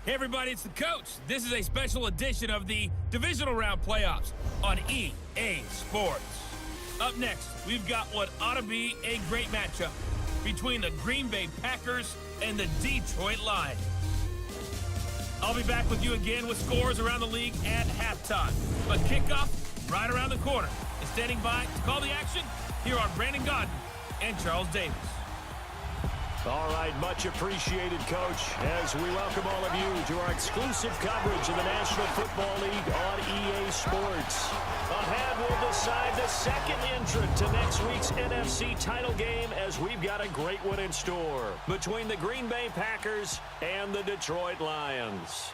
Hey everybody, it's the coach. This is a special edition of the Divisional Round Playoffs on EA Sports. Up next, we've got what ought to be a great matchup between the Green Bay Packers and the Detroit Lions. I'll be back with you again with scores around the league at halftime. But kickoff right around the corner. And standing by to call the action, here are Brandon Gaudin and Charles Davis. All right, much appreciated, Coach, as we welcome all of you to our exclusive coverage of the National Football League on EA Sports. Ahead, we'll decide the second entrant to next week's NFC title game as we've got a great one in store between the Green Bay Packers and the Detroit Lions.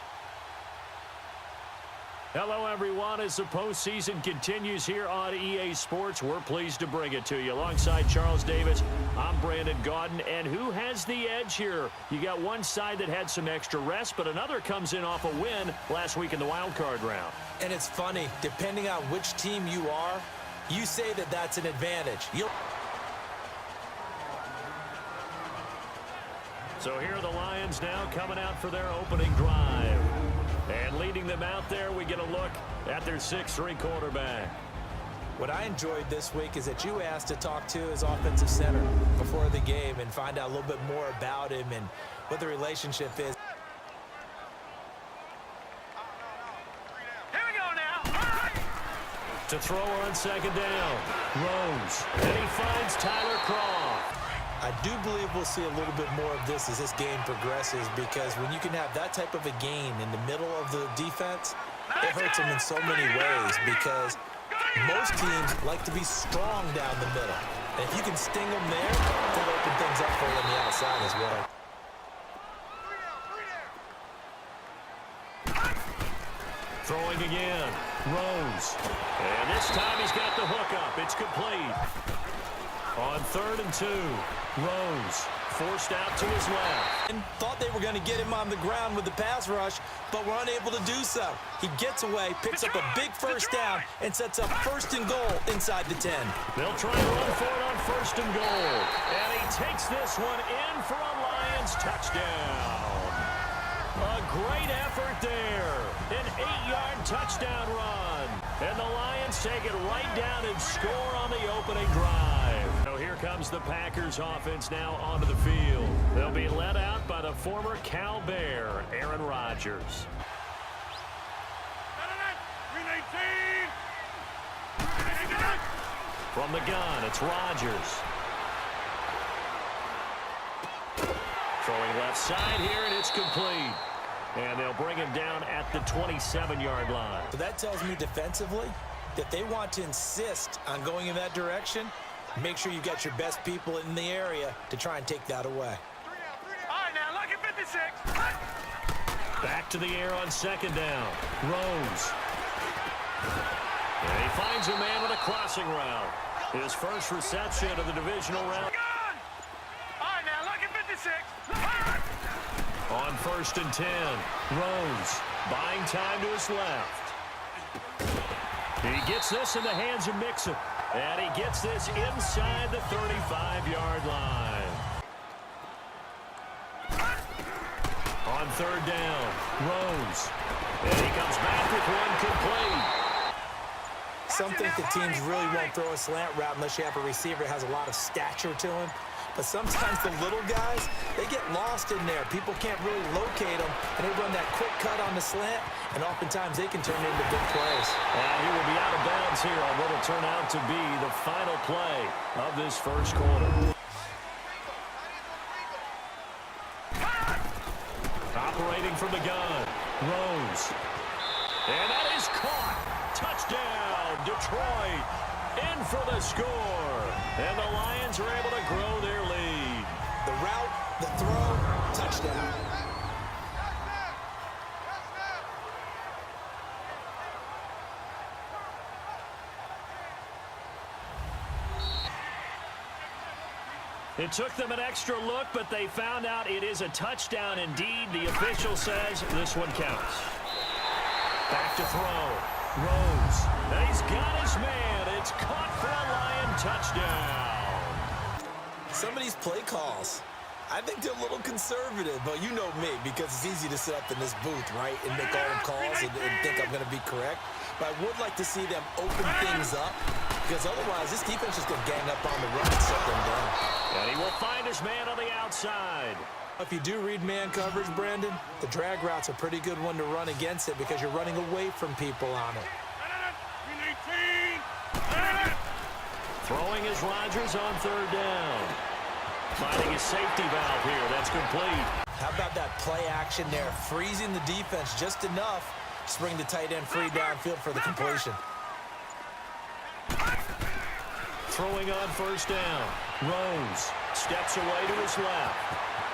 Hello, everyone. As the postseason continues here on EA Sports, we're pleased to bring it to you. Alongside Charles Davis, I'm Brandon Gaudin. And who has the edge here? You got one side that had some extra rest, but another comes in off a win last week in the wild card round. And it's funny, depending on which team you are, you say that that's an advantage. So here are the Lions now coming out for their opening drive. And leading them out there, we get a look at their 6'3" quarterback. What I enjoyed this week is that you asked to talk to his offensive center before the game and find out a little bit more about him and what the relationship is. Here we go now. To throw on second down, Rose. And he finds Tyler Croft. I do believe we'll see a little bit more of this as this game progresses, because when you can have that type of a gain in the middle of the defense, it hurts them in so many ways, because most teams like to be strong down the middle. And if you can sting them there, it'll open things up for you on the outside as well. Throwing again, Rose. And this time he's got the hook up. It's complete. On 3rd and 2, Rose forced out to his left. And thought they were going to get him on the ground with the pass rush, but were unable to do so. He gets away, picks up a big first down, and sets up 1st and goal inside the 10. They'll try to run for it on 1st and goal. And he takes this one in for a Lions touchdown. A great effort there. An 8-yard touchdown run. And the Lions take it right down and score on the opening drive. So here comes the Packers offense now onto the field. They'll be led out by the former Cal Bear, Aaron Rodgers. From the gun, it's Rodgers. Throwing left side here, and it's complete. And they'll bring him down at the 27-yard line. So that tells me defensively that they want to insist on going in that direction. Make sure you got your best people in the area to try and take that away. All right, now, look at 56. Back to the air on 2nd down. Rose. And he finds a man with a crossing route. His first reception of the divisional round. All right, now, look at 56. On 1st and 10, Rose buying time to his left. He gets this in the hands of Mixon, and he gets this inside the 35-yard line. On 3rd down, Rose, and he comes back with one complete. Some think the teams really won't throw a slant route unless you have a receiver that has a lot of stature to him. But sometimes the little guys, they get lost in there. People can't really locate them, and they run that quick cut on the slant, and oftentimes they can turn into big plays. And he will be out of bounds here on what will turn out to be the final play of this first quarter. Operating from the gun, Rose. And that is caught. Touchdown, Detroit. In for the score. And the Lions are able to grow their lead. The route, the throw, touchdown. It took them an extra look, but they found out it is a touchdown indeed. The official says this one counts. Back to throw. Rose. And he's got his man. It's caught for a Lion touchdown. Some of these play calls, I think they're a little conservative, but you know me, because it's easy to sit up in this booth, right, and make all the calls and think I'm going to be correct. But I would like to see them open things up, because otherwise this defense is going to gang up on the run and shut them down. And he will find his man on the outside. If you do read man coverage, Brandon, the drag route's a pretty good one to run against it because you're running away from people on it. Throwing is Rodgers on third down. Finding his safety valve here. That's complete. How about that play action there? Freezing the defense just enough to bring the tight end free downfield for the completion. Throwing on first down. Rose steps away to his left.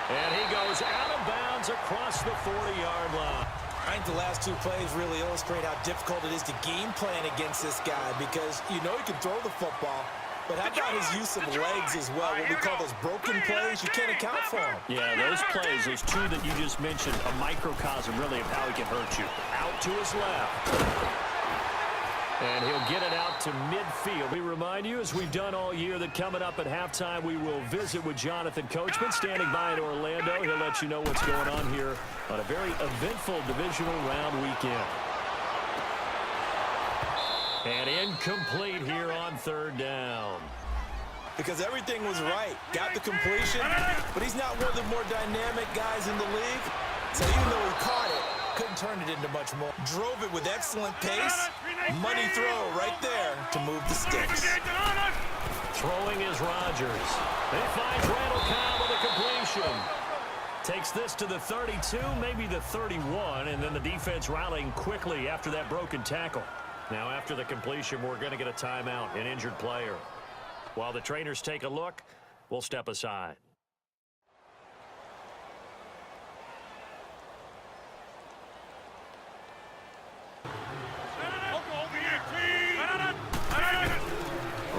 And he goes out of bounds across the 40-yard line. I think the last two plays really illustrate how difficult it is to game plan against this guy because you know he can throw the football, but how about his use of legs as well? What we call those broken plays, you can't account for them. Yeah, those plays, those two that you just mentioned, a microcosm really of how he can hurt you. Out to his left. And he'll get it out to midfield. We remind you, as we've done all year, that coming up at halftime, we will visit with Jonathan Coachman, standing by in Orlando. He'll let you know what's going on here on a very eventful divisional round weekend. And incomplete here on third down. Because everything was right. Got the completion, but he's not one of the more dynamic guys in the league. So even though he caught it, couldn't turn it into much more. Drove it with excellent pace. Money throw right there to move the sticks. Throwing is Rodgers. He finds Randall Cobb with a completion. Takes this to the 32, maybe the 31, and then the defense rallying quickly after that broken tackle. Now after the completion, we're going to get a timeout, an injured player. While the trainers take a look, we'll step aside.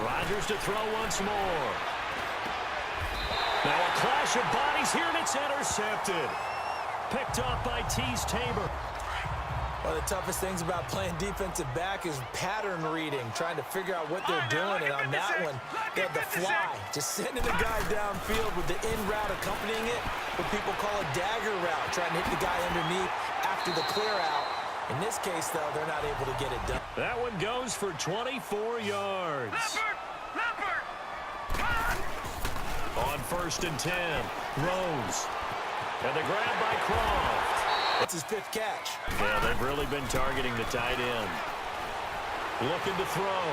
Rodgers to throw once more. Now a clash of bodies here, and it's intercepted. Picked off by Tease Tabor. One of the toughest things about playing defensive back is pattern reading, trying to figure out what they're doing. And on that one, they had the fly, just sending the guy downfield with the in route accompanying it, what people call a dagger route, trying to hit the guy underneath after the clear out. In this case, though, they're not able to get it done. That one goes for 24 yards. On first and 10, Rose. And the grab by Croft. That's his fifth catch. Yeah, they've really been targeting the tight end. Looking to throw.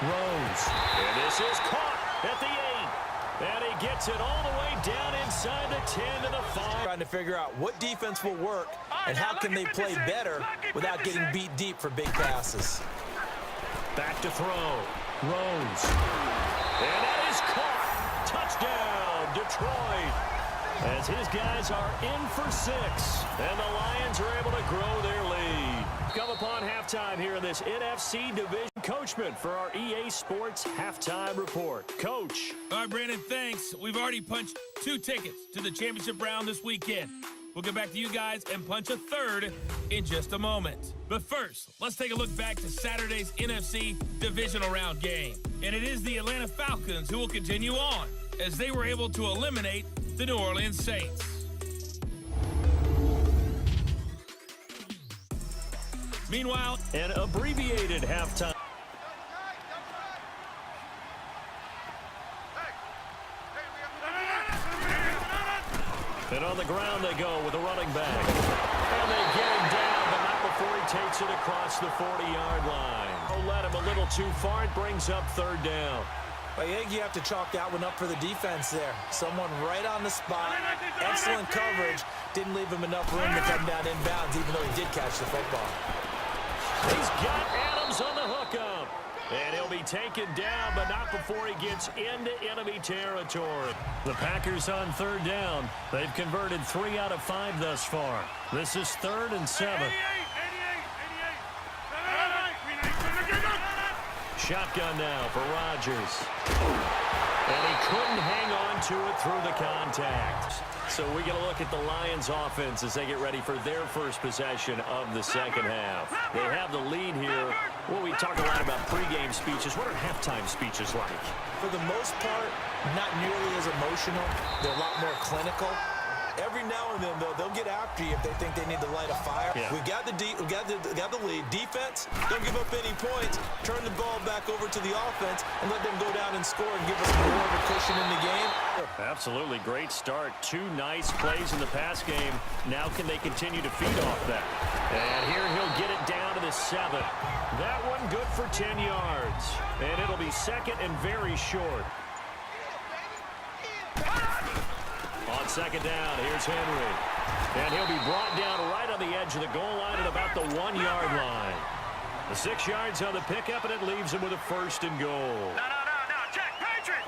Rose. And this is caught at the 8. And he gets it all the way down inside the 10 to the 5. Trying to figure out what defense will work and how can they play better without getting beat deep for big passes. Back to throw. Rose. And that is caught. Touchdown, Detroit. As his guys are in for 6. And the Lions are able to grow their lead. Come upon halftime here in this NFC Division. Coachman for our EA Sports Halftime Report. Coach. All right, Brandon, thanks. We've already punched 2 tickets to the championship round this weekend. We'll get back to you guys and punch a third in just a moment. But first, let's take a look back to Saturday's NFC Divisional Round game. And it is the Atlanta Falcons who will continue on as they were able to eliminate the New Orleans Saints. Meanwhile, an abbreviated halftime. And on the ground they go with a running back. And they get him down, but not before he takes it across the 40-yard line. Oh, let him a little too far. It brings up third down. I think you have to chalk that one up for the defense there. Someone right on the spot. Excellent coverage. Didn't leave him enough room to come down inbounds, even though he did catch the football. He's got Adams on the hookup. And he'll be taken down, but not before he gets into enemy territory. The Packers on third down. They've converted 3 out of 5 thus far. This is 3rd and 7. Shotgun now for Rodgers. And he couldn't hang on to it through the contact. So we get a look at the Lions offense as they get ready for their first possession of the second half. They have the lead here. Well, we talk a lot about pregame speeches. What are halftime speeches like? For the most part, not nearly as emotional. They're a lot more clinical. Every now and then, though, they'll get after you if they think they need to light a fire. Yeah. We got the lead. Defense, don't give up any points. Turn the ball back over to the offense and let them go down and score and give us more of a cushion in the game. Absolutely great start. 2 nice plays in the pass game. Now can they continue to feed off that? And here he'll get it down to the 7. That one good for 10 yards. And it'll be second and very short. On second down, here's Henry. And he'll be brought down right on the edge of the goal line at about the 1-yard line. The 6 yards on the pickup, and it leaves him with a first and goal. No, check, Patriot!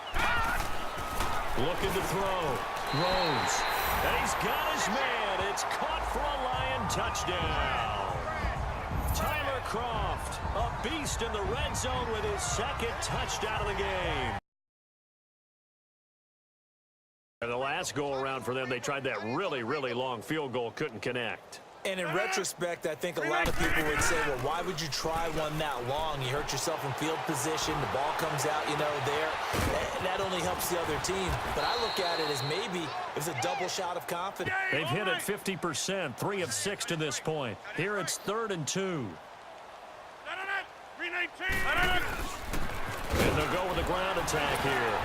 Looking to throw. Throws. And he's got his man. It's caught for a Lion touchdown. Tyler Croft, a beast in the red zone with his second touchdown of the game. The last go-around for them, they tried that really, really long field goal, couldn't connect. And in retrospect, I think a lot of people would say, well, why would you try one that long? You hurt yourself in field position. The ball comes out, there. That only helps the other team. But I look at it as maybe it's a double shot of confidence. They've hit it 50%, 3 of 6 to this point. Here it's 3rd and 2. And they'll go with a ground attack here.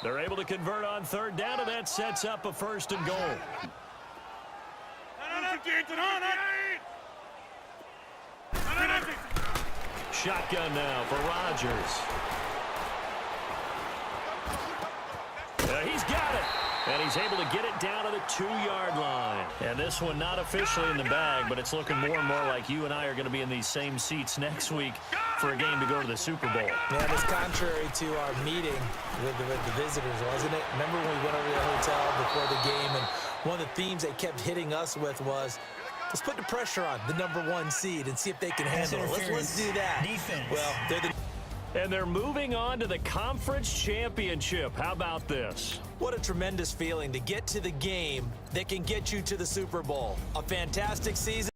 They're able to convert on 3rd down, and that sets up a 1st and goal. Shotgun now for Rodgers. He's got it. And he's able to get it down to the 2-yard line. And this one not officially in the bag, but it's looking more and more like you and I are going to be in these same seats next week for a game to go to the Super Bowl. Man, it's contrary to our meeting with the visitors, wasn't it? Remember when we went over to the hotel before the game, and one of the themes they kept hitting us with was, let's put the pressure on the #1 seed and see if they can handle it. Let's do that. Defense. Well, And they're moving on to the conference championship. How about this? what a tremendous feeling to get to the game that can get you to the Super Bowl. A fantastic season.